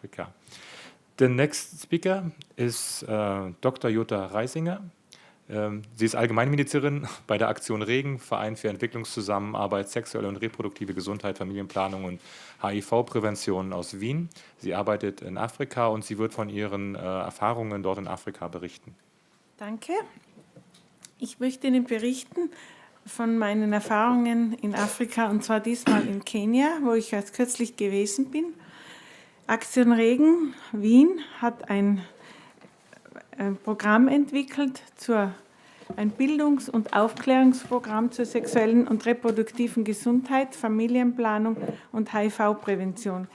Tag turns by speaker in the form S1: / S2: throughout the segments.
S1: Africa. The next speaker is Dr. Jutta Reisinger. Sie ist Allgemeinmedizinerin bei der Aktion Regen, Verein für Entwicklungszusammenarbeit, sexuelle und reproduktive Gesundheit, Familienplanung und HIV-Prävention aus Wien. Sie arbeitet in Afrika und sie wird von ihren Erfahrungen dort in Afrika berichten.
S2: Danke. Ich möchte Ihnen berichten von meinen Erfahrungen in Afrika, und zwar diesmal in Kenia, wo ich erst kürzlich gewesen bin. Aktion Regen Wien hat ein Programm entwickelt, ein Bildungs- und Aufklärungsprogramm zur sexuellen und reproduktiven Gesundheit, Familienplanung und HIV-Prävention.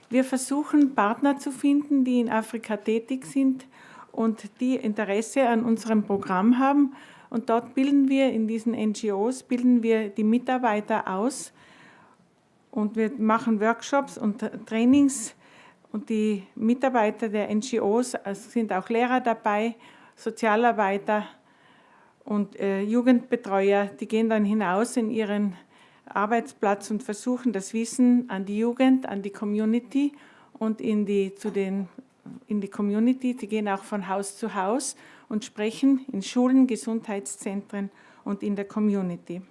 S2: Wir versuchen, Partner zu finden, die in Afrika tätig sind und die Interesse an unserem Programm haben. Und dort bilden wir in diesen NGOs die Mitarbeiter aus und wir machen Workshops und Trainings. Und die Mitarbeiter der NGOs, es sind auch Lehrer dabei, Sozialarbeiter und Jugendbetreuer, die gehen dann hinaus in ihren Arbeitsplatz und versuchen das Wissen an die Jugend, an die Community und in die Community. Die gehen auch von Haus zu Haus und sprechen in Schulen, Gesundheitszentren und in der Community.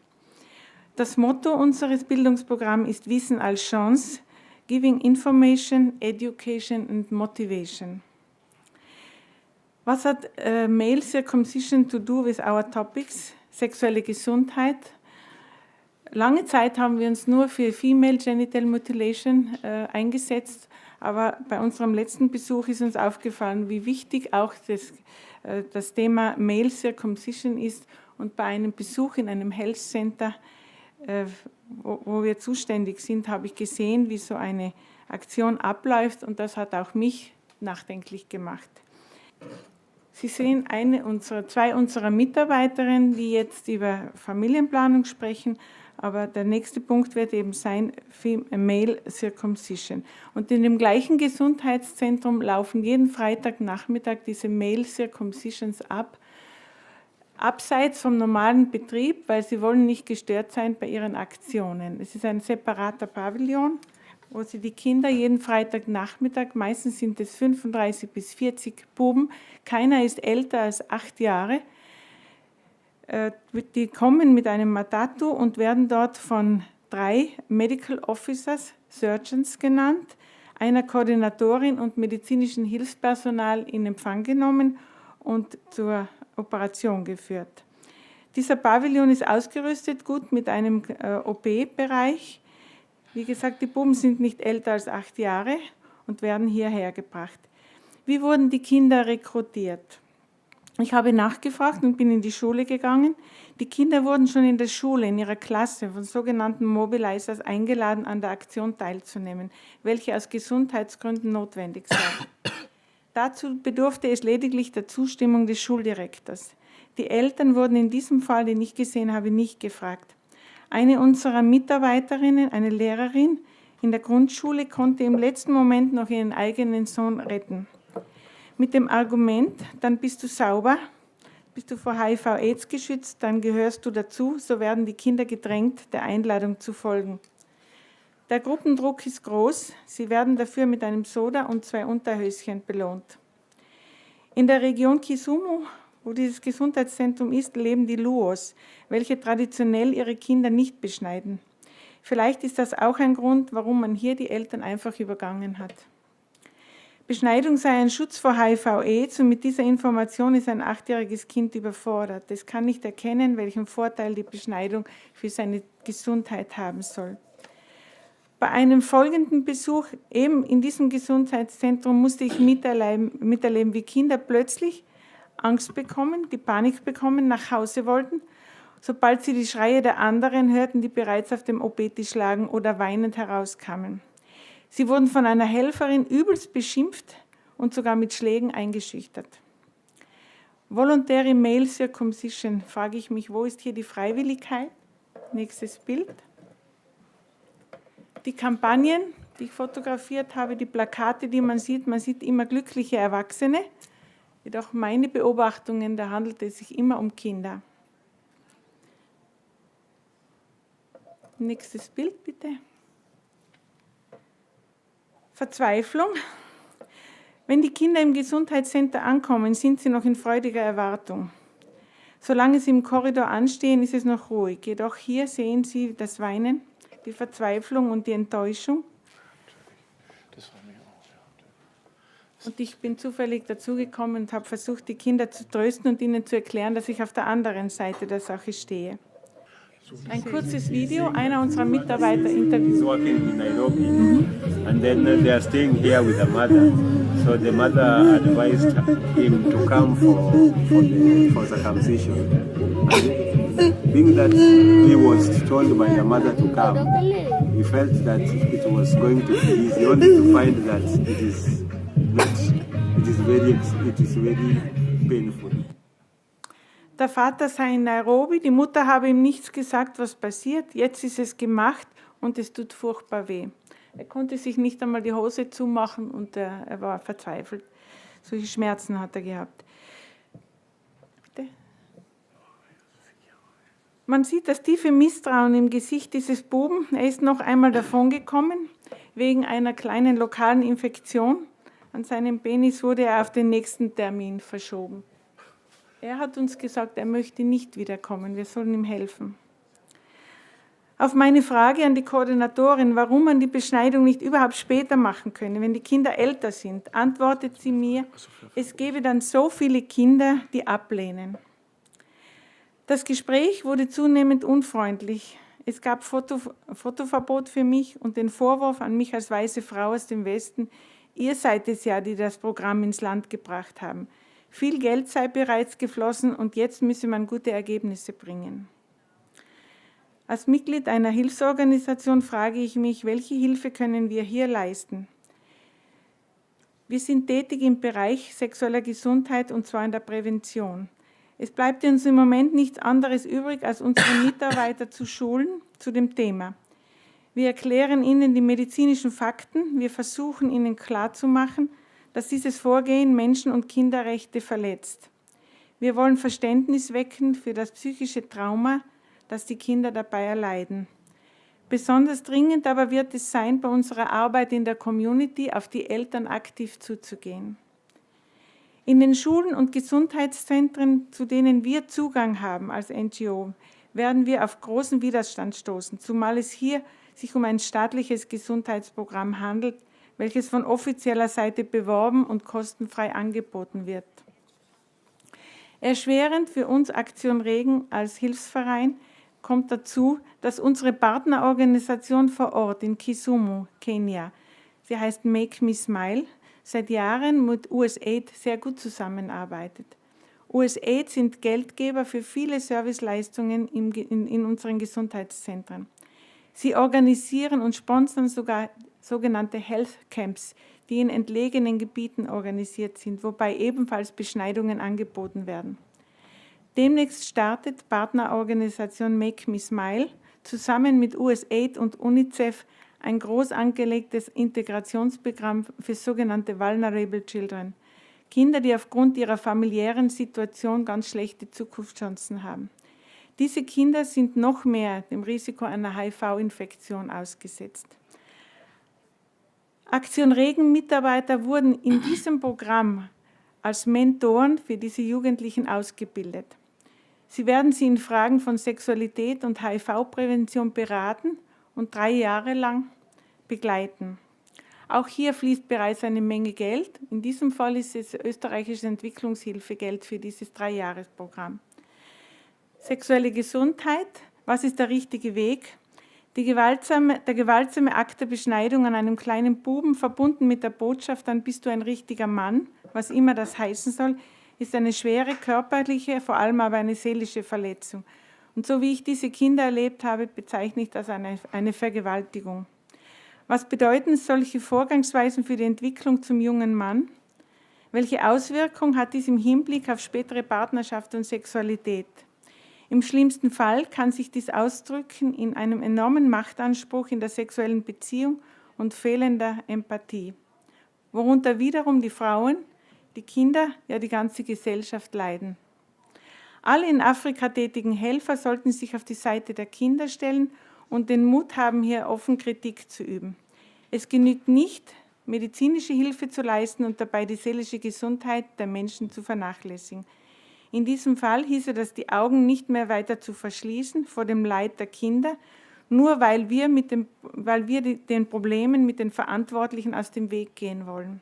S2: Das Motto unseres Bildungsprogramms ist Wissen als Chance, Giving Information, Education and Motivation. Was hat Male Circumcision to do with our topics? Sexuelle Gesundheit. Lange Zeit haben wir uns nur für Female Genital Mutilation eingesetzt, aber bei unserem letzten Besuch ist uns aufgefallen, wie wichtig auch das Thema Male Circumcision ist. Und bei einem Besuch in einem Health Center, wo wir zuständig sind, habe ich gesehen, wie so eine Aktion abläuft, und das hat auch mich nachdenklich gemacht. Sie sehen zwei unserer Mitarbeiterinnen, die jetzt über Familienplanung sprechen, aber der nächste Punkt wird eben sein Male Circumcision. Und in dem gleichen Gesundheitszentrum laufen jeden Freitagnachmittag diese Male Circumcisions ab, abseits vom normalen Betrieb, weil sie wollen nicht gestört sein bei ihren Aktionen. Es ist ein separater Pavillon, wo sie die Kinder jeden Freitagnachmittag, meistens sind es 35 bis 40 Buben, keiner ist älter als 8 Jahre, die kommen mit einem Matatu und werden dort von 3 Medical Officers, Surgeons genannt, einer Koordinatorin und medizinischen Hilfspersonal in Empfang genommen und zur Operation geführt. Dieser Pavillon ist ausgerüstet gut mit einem OP-Bereich. Wie gesagt, die Buben sind nicht älter als 8 Jahre und werden hierher gebracht. Wie wurden die Kinder rekrutiert? Ich habe nachgefragt und bin in die Schule gegangen. Die Kinder wurden schon in der Schule, in ihrer Klasse, von sogenannten Mobilizers eingeladen, an der Aktion teilzunehmen, welche aus Gesundheitsgründen notwendig sei. Dazu bedurfte es lediglich der Zustimmung des Schuldirektors. Die Eltern wurden in diesem Fall, den ich gesehen habe, nicht gefragt. Eine unserer Mitarbeiterinnen, eine Lehrerin in der Grundschule, konnte im letzten Moment noch ihren eigenen Sohn retten. Mit dem Argument, dann bist du sauber, bist du vor HIV/AIDS geschützt, dann gehörst du dazu, so werden die Kinder gedrängt, der Einladung zu folgen. Der Gruppendruck ist groß, sie werden dafür mit einem Soda und 2 Unterhöschen belohnt. In der Region Kisumu, wo dieses Gesundheitszentrum ist, leben die Luos, welche traditionell ihre Kinder nicht beschneiden. Vielleicht ist das auch ein Grund, warum man hier die Eltern einfach übergangen hat. Beschneidung sei ein Schutz vor HIV/AIDS und mit dieser Information ist ein 8-jähriges Kind überfordert. Es kann nicht erkennen, welchen Vorteil die Beschneidung für seine Gesundheit haben soll. Bei einem folgenden Besuch eben in diesem Gesundheitszentrum musste ich miterleben, wie Kinder plötzlich Angst bekommen, die Panik bekommen, nach Hause wollten. Sobald sie die Schreie der anderen hörten, die bereits auf dem OP-Tisch lagen oder weinend herauskamen. Sie wurden von einer Helferin übelst beschimpft und sogar mit Schlägen eingeschüchtert. Voluntary Male Circumcision, frage ich mich, wo ist hier die Freiwilligkeit? Nächstes Bild. Die Kampagnen, die ich fotografiert habe, die Plakate, die man sieht immer glückliche Erwachsene. Jedoch meine Beobachtungen, da handelt es sich immer um Kinder. Nächstes Bild bitte. Verzweiflung. Wenn die Kinder im Gesundheitscenter ankommen, sind sie noch in freudiger Erwartung. Solange sie im Korridor anstehen, ist es noch ruhig. Jedoch hier sehen Sie das Weinen, die Verzweiflung und die Enttäuschung. Und ich bin zufällig dazugekommen und habe versucht, die Kinder zu trösten und ihnen zu erklären, dass ich auf der anderen Seite der Sache stehe. Ein kurzes Video, einer unserer Mitarbeiter interviewt.
S3: Working in Nairobi, and then they are staying here with the mother. So the mother advised him to come for circumcision. And being that he was told by the mother to come, he felt that it was going to be easy, only to find that it is very painful.
S2: Der Vater sei in Nairobi, die Mutter habe ihm nichts gesagt, was passiert. Jetzt ist es gemacht und es tut furchtbar weh. Er konnte sich nicht einmal die Hose zumachen und er war verzweifelt. Solche Schmerzen hat er gehabt. Bitte? Man sieht das tiefe Misstrauen im Gesicht dieses Buben. Er ist noch einmal davongekommen wegen einer kleinen lokalen Infektion. An seinem Penis wurde er auf den nächsten Termin verschoben. Er hat uns gesagt, er möchte nicht wiederkommen, wir sollen ihm helfen. Auf meine Frage an die Koordinatorin, warum man die Beschneidung nicht überhaupt später machen könne, wenn die Kinder älter sind, antwortet sie mir, es gäbe dann so viele Kinder, die ablehnen. Das Gespräch wurde zunehmend unfreundlich. Es gab Fotoverbot für mich und den Vorwurf an mich als weiße Frau aus dem Westen, ihr seid es ja, die das Programm ins Land gebracht haben. Viel Geld sei bereits geflossen und jetzt müsse man gute Ergebnisse bringen. Als Mitglied einer Hilfsorganisation frage ich mich, welche Hilfe können wir hier leisten? Wir sind tätig im Bereich sexueller Gesundheit und zwar in der Prävention. Es bleibt uns im Moment nichts anderes übrig, als unsere Mitarbeiter zu schulen zu dem Thema. Wir erklären ihnen die medizinischen Fakten, wir versuchen ihnen klarzumachen, dass dieses Vorgehen Menschen- und Kinderrechte verletzt. Wir wollen Verständnis wecken für das psychische Trauma, das die Kinder dabei erleiden. Besonders dringend aber wird es sein, bei unserer Arbeit in der Community auf die Eltern aktiv zuzugehen. In den Schulen und Gesundheitszentren, zu denen wir Zugang haben als NGO, werden wir auf großen Widerstand stoßen, zumal es hier sich um ein staatliches Gesundheitsprogramm handelt, welches von offizieller Seite beworben und kostenfrei angeboten wird. Erschwerend für uns Aktion Regen als Hilfsverein kommt dazu, dass unsere Partnerorganisation vor Ort in Kisumu, Kenia, sie heißt Make Me Smile, seit Jahren mit USAID sehr gut zusammenarbeitet. USAID sind Geldgeber für viele Serviceleistungen in unseren Gesundheitszentren. Sie organisieren und sponsern sogar sogenannte Health Camps, die in entlegenen Gebieten organisiert sind, wobei ebenfalls Beschneidungen angeboten werden. Demnächst startet Partnerorganisation Make Me Smile zusammen mit USAID und UNICEF ein groß angelegtes Integrationsprogramm für sogenannte Vulnerable Children, Kinder, die aufgrund ihrer familiären Situation ganz schlechte Zukunftschancen haben. Diese Kinder sind noch mehr dem Risiko einer HIV-Infektion ausgesetzt. Aktion Regen-Mitarbeiter wurden in diesem Programm als Mentoren für diese Jugendlichen ausgebildet. Sie werden sie in Fragen von Sexualität und HIV-Prävention beraten und 3 Jahre lang begleiten. Auch hier fließt bereits eine Menge Geld. In diesem Fall ist es österreichisches Entwicklungshilfegeld für dieses 3-Jahres-Programm. Sexuelle Gesundheit, was ist der richtige Weg? Der gewaltsame Akt der Beschneidung an einem kleinen Buben, verbunden mit der Botschaft, dann bist du ein richtiger Mann, was immer das heißen soll, ist eine schwere körperliche, vor allem aber eine seelische Verletzung. Und so wie ich diese Kinder erlebt habe, bezeichne ich das als eine Vergewaltigung. Was bedeuten solche Vorgangsweisen für die Entwicklung zum jungen Mann? Welche Auswirkung hat dies im Hinblick auf spätere Partnerschaft und Sexualität? Im schlimmsten Fall kann sich dies ausdrücken in einem enormen Machtanspruch in der sexuellen Beziehung und fehlender Empathie, worunter wiederum die Frauen, die Kinder, ja die ganze Gesellschaft leiden. Alle in Afrika tätigen Helfer sollten sich auf die Seite der Kinder stellen und den Mut haben, hier offen Kritik zu üben. Es genügt nicht, medizinische Hilfe zu leisten und dabei die seelische Gesundheit der Menschen zu vernachlässigen. In diesem Fall hieße das, die Augen nicht mehr weiter zu verschließen vor dem Leid der Kinder, nur weil wir den Problemen mit den Verantwortlichen aus dem Weg gehen wollen.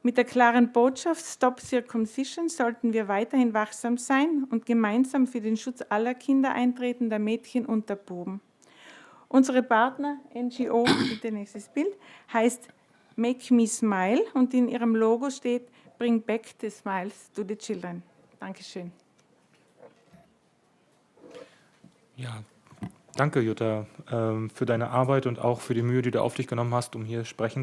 S2: Mit der klaren Botschaft Stop Circumcision sollten wir weiterhin wachsam sein und gemeinsam für den Schutz aller Kinder eintreten, der Mädchen und der Buben. Unsere Partner NGO, bitte nächstes Bild, heißt Make Me Smile und in ihrem Logo steht Bring Back the Smiles to the Children. Dankeschön.
S1: Ja, danke Jutta für deine Arbeit und auch für die Mühe, die du auf dich genommen hast, um hier sprechen